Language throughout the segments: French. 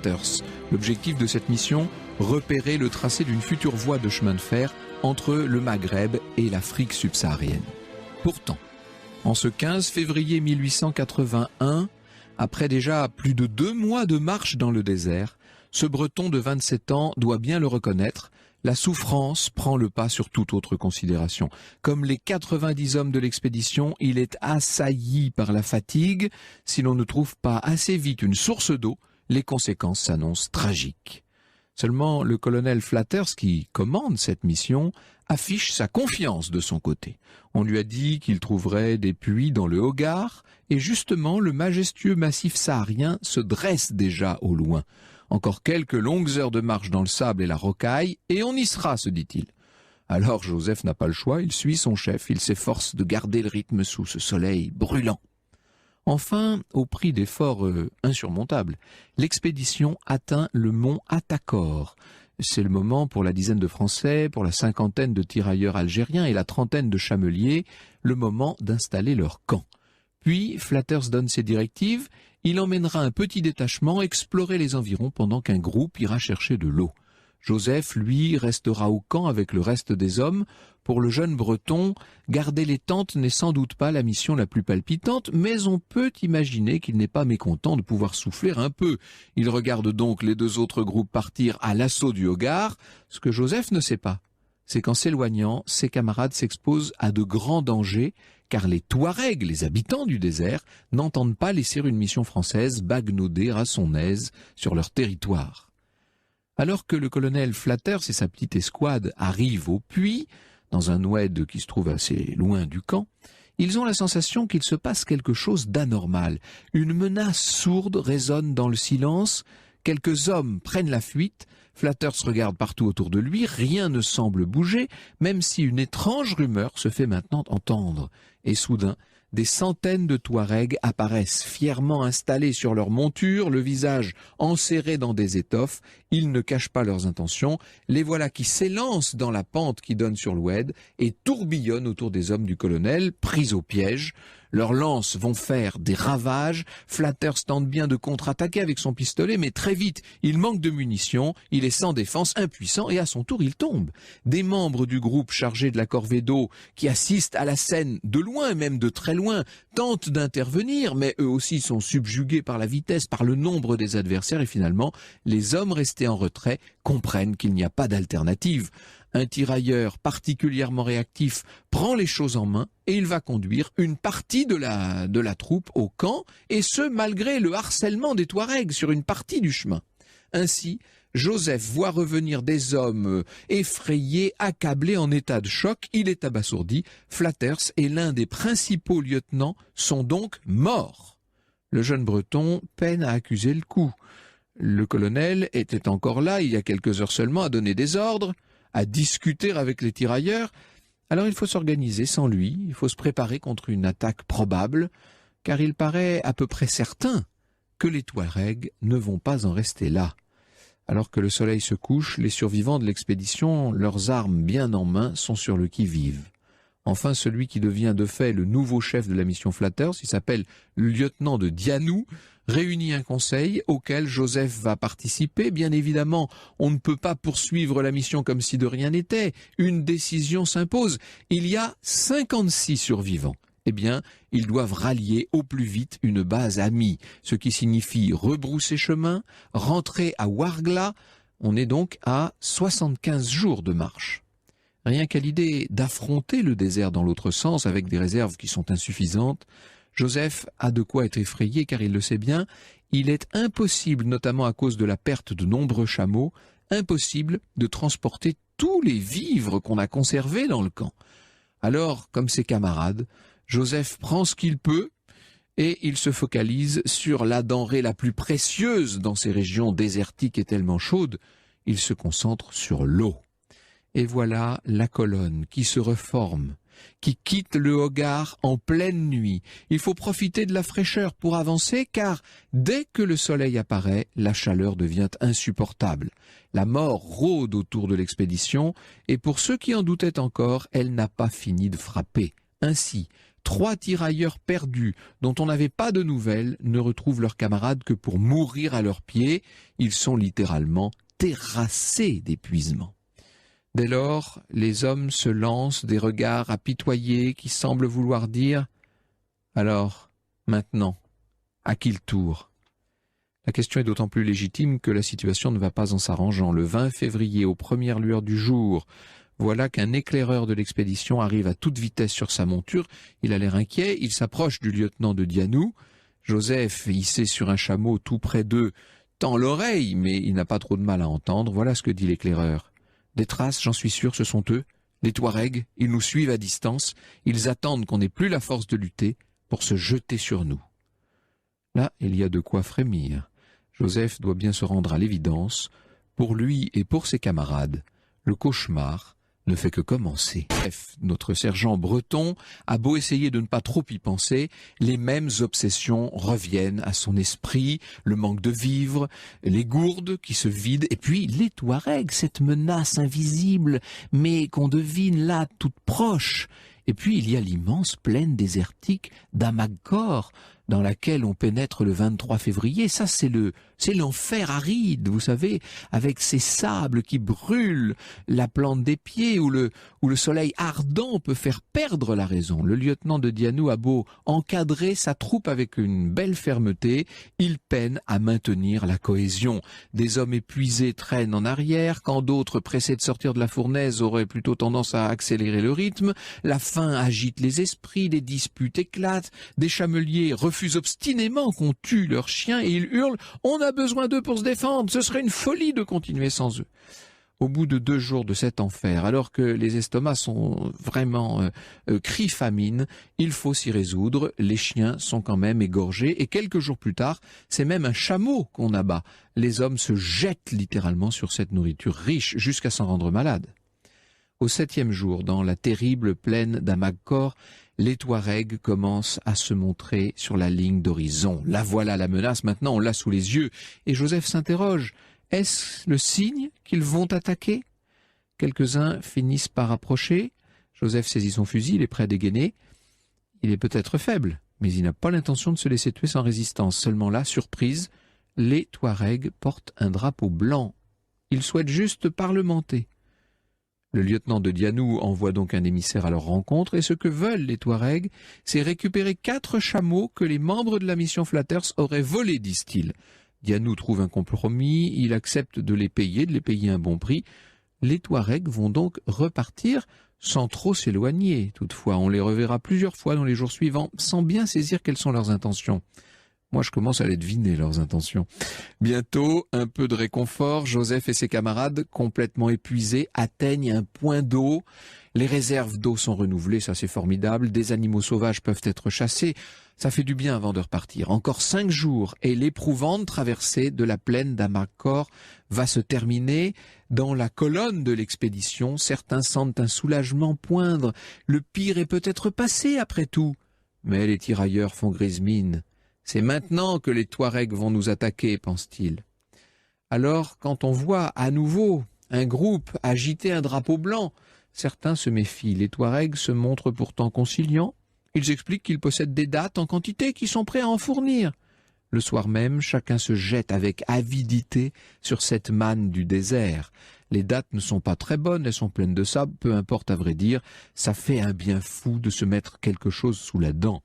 Flatters. L'objectif de cette mission, repérer le tracé d'une future voie de chemin de fer entre le Maghreb et l'Afrique subsaharienne. Pourtant, en ce 15 février 1881, après déjà plus de 2 mois de marche dans le désert, ce Breton de 27 ans doit bien le reconnaître, la souffrance prend le pas sur toute autre considération. Comme les 90 hommes de l'expédition, il est assailli par la fatigue. Si l'on ne trouve pas assez vite une source d'eau, les conséquences s'annoncent tragiques. Seulement, le colonel Flatters, qui commande cette mission, affiche sa confiance de son côté. On lui a dit qu'il trouverait des puits dans le Hogar, et justement, le majestueux massif saharien se dresse déjà au loin. Encore quelques longues heures de marche dans le sable et la rocaille, et on y sera, se dit-il. Alors Joseph n'a pas le choix, il suit son chef, il s'efforce de garder le rythme sous ce soleil brûlant. Enfin, au prix d'efforts insurmontables, l'expédition atteint le mont Atakor. C'est le moment pour la dizaine de Français, pour la cinquantaine de tirailleurs algériens et la trentaine de chameliers, le moment d'installer leur camp. Puis, Flatters donne ses directives, il emmènera un petit détachement explorer les environs pendant qu'un groupe ira chercher de l'eau. Joseph, lui, restera au camp avec le reste des hommes. Pour le jeune Breton, garder les tentes n'est sans doute pas la mission la plus palpitante, mais on peut imaginer qu'il n'est pas mécontent de pouvoir souffler un peu. Il regarde donc les 2 autres groupes partir à l'assaut du Hogar. Ce que Joseph ne sait pas, c'est qu'en s'éloignant, ses camarades s'exposent à de grands dangers, car les Touaregs, les habitants du désert, n'entendent pas laisser une mission française bagnauder à son aise sur leur territoire. Alors que le colonel Flatters et sa petite escouade arrivent au puits, dans un oued qui se trouve assez loin du camp, ils ont la sensation qu'il se passe quelque chose d'anormal. Une menace sourde résonne dans le silence, quelques hommes prennent la fuite, Flatters regarde partout autour de lui, rien ne semble bouger, même si une étrange rumeur se fait maintenant entendre. Et soudain, des centaines de Touaregs apparaissent fièrement installés sur leurs montures, le visage enserré dans des étoffes. Ils ne cachent pas leurs intentions. Les voilà qui s'élancent dans la pente qui donne sur l'oued et tourbillonnent autour des hommes du colonel, pris au piège. Leurs lances vont faire des ravages. Flatters tente bien de contre-attaquer avec son pistolet, mais très vite, il manque de munitions, il est sans défense, impuissant, et à son tour, il tombe. Des membres du groupe chargé de la corvée d'eau, qui assistent à la scène de loin, même de très loin, tentent d'intervenir, mais eux aussi sont subjugués par la vitesse, par le nombre des adversaires, et finalement, les hommes restés en retrait comprennent qu'il n'y a pas d'alternative. Un tirailleur particulièrement réactif prend les choses en main et il va conduire une partie de la troupe au camp, et ce malgré le harcèlement des Touaregs sur une partie du chemin. Ainsi, Joseph voit revenir des hommes effrayés, accablés, en état de choc. Il est abasourdi. Flatters et l'un des principaux lieutenants sont donc morts. Le jeune Breton peine à accuser le coup. Le colonel était encore là, il y a quelques heures seulement, à donner des ordres, à discuter avec les tirailleurs. Alors il faut s'organiser sans lui, il faut se préparer contre une attaque probable, car il paraît à peu près certain que les Touaregs ne vont pas en rester là. Alors que le soleil se couche, les survivants de l'expédition, leurs armes bien en main, sont sur le qui-vive. Enfin, celui qui devient de fait le nouveau chef de la mission Flatters, il s'appelle le lieutenant de Dianou, réunit un conseil auquel Joseph va participer. Bien évidemment, on ne peut pas poursuivre la mission comme si de rien n'était. Une décision s'impose. Il y a 56 survivants. Eh bien, ils doivent rallier au plus vite une base amie, ce qui signifie rebrousser chemin, rentrer à Ouargla. On est donc à 75 jours de marche. Rien qu'à l'idée d'affronter le désert dans l'autre sens avec des réserves qui sont insuffisantes, Joseph a de quoi être effrayé, car il le sait bien, il est impossible, notamment à cause de la perte de nombreux chameaux, impossible de transporter tous les vivres qu'on a conservés dans le camp. Alors, comme ses camarades, Joseph prend ce qu'il peut et il se focalise sur la denrée la plus précieuse dans ces régions désertiques et tellement chaudes. Il se concentre sur l'eau. Et voilà la colonne qui se reforme, qui quitte le Hogar en pleine nuit. Il faut profiter de la fraîcheur pour avancer, car dès que le soleil apparaît, la chaleur devient insupportable. La mort rôde autour de l'expédition, et pour ceux qui en doutaient encore, elle n'a pas fini de frapper. Ainsi, 3 tirailleurs perdus, dont on n'avait pas de nouvelles, ne retrouvent leurs camarades que pour mourir à leurs pieds. Ils sont littéralement terrassés d'épuisement. Dès lors, les hommes se lancent des regards apitoyés qui semblent vouloir dire « Alors, maintenant, à qui le tour ?» La question est d'autant plus légitime que la situation ne va pas en s'arrangeant. Le 20 février, aux premières lueurs du jour, voilà qu'un éclaireur de l'expédition arrive à toute vitesse sur sa monture. Il a l'air inquiet, il s'approche du lieutenant de Dianou. Joseph, hissé sur un chameau tout près d'eux, tend l'oreille, mais il n'a pas trop de mal à entendre. Voilà ce que dit l'éclaireur. Des traces, j'en suis sûr, ce sont eux. Les Touaregs, ils nous suivent à distance. Ils attendent qu'on n'ait plus la force de lutter pour se jeter sur nous. Là, il y a de quoi frémir. Joseph doit bien se rendre à l'évidence. Pour lui et pour ses camarades, le cauchemar ne fait que commencer. Bref, notre sergent breton a beau essayer de ne pas trop y penser, les mêmes obsessions reviennent à son esprit, le manque de vivres, les gourdes qui se vident, et puis les Touaregs, cette menace invisible, mais qu'on devine là toute proche. Et puis il y a l'immense plaine désertique d'Amagkor, dans laquelle on pénètre le 23 février. Ça, c'est l'enfer aride, vous savez, avec ces sables qui brûlent la plante des pieds, où le soleil ardent peut faire perdre la raison. Le lieutenant de Dianou a beau encadrer sa troupe avec une belle fermeté, il peine à maintenir la cohésion. Des hommes épuisés traînent en arrière, quand d'autres, pressés de sortir de la fournaise, auraient plutôt tendance à accélérer le rythme. La faim agite les esprits, des disputes éclatent, des chameliers refusent obstinément qu'on tue leurs chiens et ils hurlent « On a besoin d'eux pour se défendre, ce serait une folie de continuer sans eux ». Au bout de 2 jours de cet enfer, alors que les estomacs sont vraiment cri-famine, il faut s'y résoudre, les chiens sont quand même égorgés et quelques jours plus tard, c'est même un chameau qu'on abat. Les hommes se jettent littéralement sur cette nourriture riche jusqu'à s'en rendre malades. Au 7e jour, dans la terrible plaine d'Amagkor, les Touaregs commencent à se montrer sur la ligne d'horizon. Là voilà la menace, maintenant on l'a sous les yeux. Et Joseph s'interroge, est-ce le signe qu'ils vont attaquer? Quelques-uns finissent par approcher. Joseph saisit son fusil, il est prêt à dégainer. Il est peut-être faible, mais il n'a pas l'intention de se laisser tuer sans résistance. Seulement là, surprise, les Touaregs portent un drapeau blanc. Ils souhaitent juste parlementer. Le lieutenant de Dianou envoie donc un émissaire à leur rencontre et ce que veulent les Touaregs, c'est récupérer 4 chameaux que les membres de la mission Flatters auraient volés, disent-ils. Dianou trouve un compromis, il accepte de les payer un bon prix. Les Touaregs vont donc repartir sans trop s'éloigner. Toutefois, on les reverra plusieurs fois dans les jours suivants, sans bien saisir quelles sont leurs intentions. Moi, je commence à les deviner, leurs intentions. Bientôt, un peu de réconfort, Joseph et ses camarades, complètement épuisés, atteignent un point d'eau. Les réserves d'eau sont renouvelées, ça c'est formidable. Des animaux sauvages peuvent être chassés. Ça fait du bien avant de repartir. Encore 5 jours et l'éprouvante traversée de la plaine d'Amagkor va se terminer. Dans la colonne de l'expédition, certains sentent un soulagement poindre. Le pire est peut-être passé après tout. Mais les tirailleurs font grise mine. C'est maintenant que les Touaregs vont nous attaquer, pense-t-il. Alors, quand on voit à nouveau un groupe agiter un drapeau blanc, certains se méfient. Les Touaregs se montrent pourtant conciliants. Ils expliquent qu'ils possèdent des dattes en quantité qui sont prêts à en fournir. Le soir même, chacun se jette avec avidité sur cette manne du désert. Les dattes ne sont pas très bonnes, elles sont pleines de sable, peu importe à vrai dire, ça fait un bien fou de se mettre quelque chose sous la dent.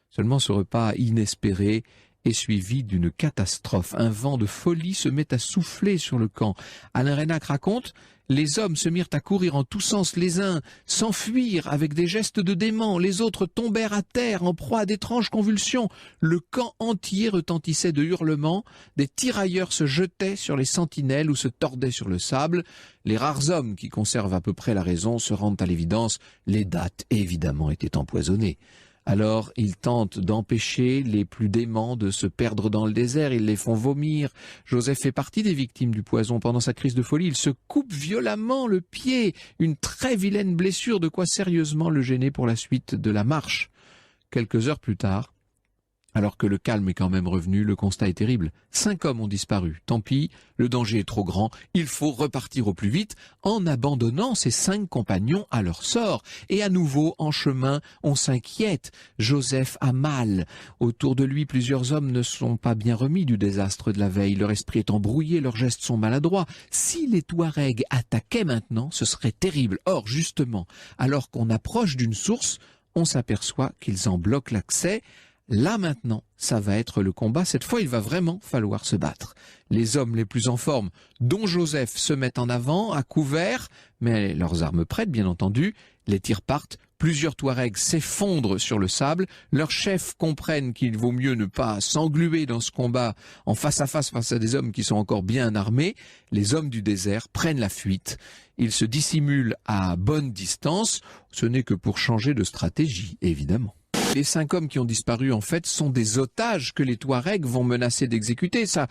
Seulement ce repas inespéré est suivi d'une catastrophe. Un vent de folie se met à souffler sur le camp. Alain Reynac raconte, les hommes se mirent à courir en tous sens, les uns s'enfuirent avec des gestes de dément, les autres tombèrent à terre en proie à d'étranges convulsions. Le camp entier retentissait de hurlements, des tirailleurs se jetaient sur les sentinelles ou se tordaient sur le sable. Les rares hommes qui conservent à peu près la raison se rendent à l'évidence, les dattes évidemment étaient empoisonnées. Alors, ils tentent d'empêcher les plus déments de se perdre dans le désert, ils les font vomir. Joseph fait partie des victimes du poison. Pendant sa crise de folie, il se coupe violemment le pied, une très vilaine blessure, de quoi sérieusement le gêner pour la suite de la marche. Quelques heures plus tard, Alors que le calme est quand même revenu, le constat est terrible. 5 hommes ont disparu. Tant pis, le danger est trop grand. Il faut repartir au plus vite en abandonnant ces 5 compagnons à leur sort. Et à nouveau, en chemin, on s'inquiète. Joseph a mal. Autour de lui, plusieurs hommes ne sont pas bien remis du désastre de la veille. Leur esprit est embrouillé, leurs gestes sont maladroits. Si les Touaregs attaquaient maintenant, ce serait terrible. Or, justement, alors qu'on approche d'une source, on s'aperçoit qu'ils en bloquent l'accès. Là maintenant, ça va être le combat. Cette fois, il va vraiment falloir se battre. Les hommes les plus en forme, dont Joseph, se mettent en avant, à couvert, mais leurs armes prêtes, bien entendu. Les tirs partent. Plusieurs Touaregs s'effondrent sur le sable. Leurs chefs comprennent qu'il vaut mieux ne pas s'engluer dans ce combat en face à des hommes qui sont encore bien armés. Les hommes du désert prennent la fuite. Ils se dissimulent à bonne distance. Ce n'est que pour changer de stratégie, évidemment. Les 5 hommes qui ont disparu, en fait, sont des otages que les Touaregs vont menacer d'exécuter. Ça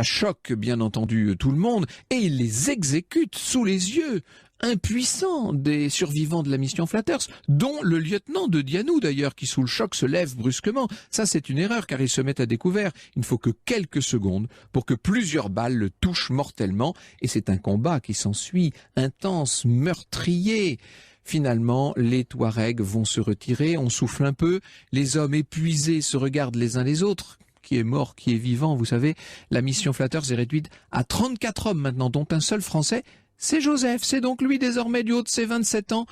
choque, bien entendu, tout le monde. Et ils les exécutent sous les yeux impuissants des survivants de la mission Flatters, dont le lieutenant de Dianou, d'ailleurs, qui, sous le choc, se lève brusquement. Ça, c'est une erreur, car ils se mettent à découvert. Il ne faut que quelques secondes pour que plusieurs balles le touchent mortellement. Et c'est un combat qui s'ensuit, intense, meurtrier. Finalement, les Touaregs vont se retirer, on souffle un peu, les hommes épuisés se regardent les uns les autres. Qui est mort, qui est vivant, vous savez, la mission Flatters est réduite à 34 hommes maintenant, dont un seul Français. C'est Joseph, c'est donc lui désormais du haut de ses 27 ans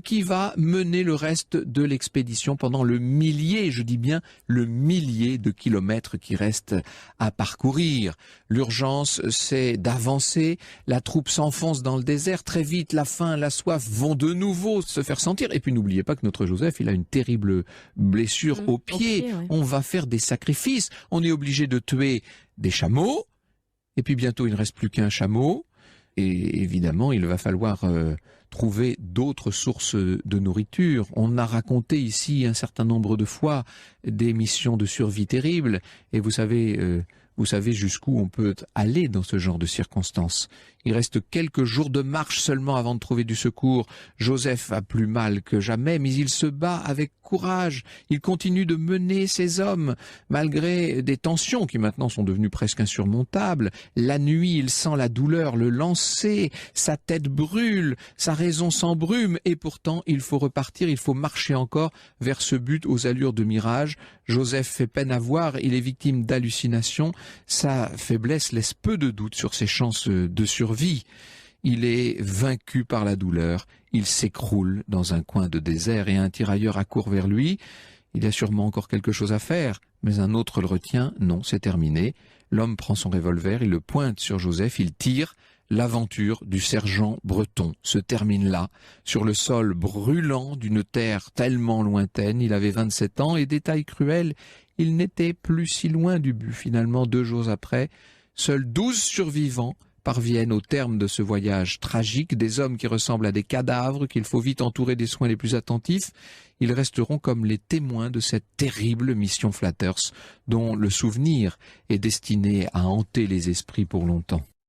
qui va mener le reste de l'expédition pendant le millier, je dis bien le millier de kilomètres qui restent à parcourir. L'urgence, c'est d'avancer, la troupe s'enfonce dans le désert, très vite la faim, la soif vont de nouveau se faire sentir. Et puis n'oubliez pas que notre Joseph, il a une terrible blessure au pied, ouais. On va faire des sacrifices, on est obligé de tuer des chameaux, et puis bientôt il ne reste plus qu'un chameau. Et évidemment, il va falloir trouver d'autres sources de nourriture. On a raconté ici un certain nombre de fois des missions de survie terribles. Et vous savez jusqu'où on peut aller dans ce genre de circonstances. Il reste quelques jours de marche seulement avant de trouver du secours. Joseph a plus mal que jamais, mais il se bat avec courage. Il continue de mener ses hommes, malgré des tensions qui maintenant sont devenues presque insurmontables. La nuit, il sent la douleur le lancer, sa tête brûle, sa raison s'embrume, et pourtant il faut repartir, il faut marcher encore vers ce but aux allures de mirage. Joseph fait peine à voir, il est victime d'hallucinations. Sa faiblesse laisse peu de doute sur ses chances de survie. Il est vaincu par la douleur, il s'écroule dans un coin de désert et un tirailleur accourt vers lui. Il a sûrement encore quelque chose à faire, mais un autre le retient. Non, c'est terminé. L'homme prend son revolver, il le pointe sur Joseph, il tire. L'aventure du sergent breton se termine là, sur le sol brûlant d'une terre tellement lointaine. Il avait 27 ans et, détail cruel, il n'était plus si loin du but. Finalement, 2 jours après, seuls 12 survivants parviennent au terme de ce voyage tragique, des hommes qui ressemblent à des cadavres, qu'il faut vite entourer des soins les plus attentifs. Ils resteront comme les témoins de cette terrible mission Flatters, dont le souvenir est destiné à hanter les esprits pour longtemps.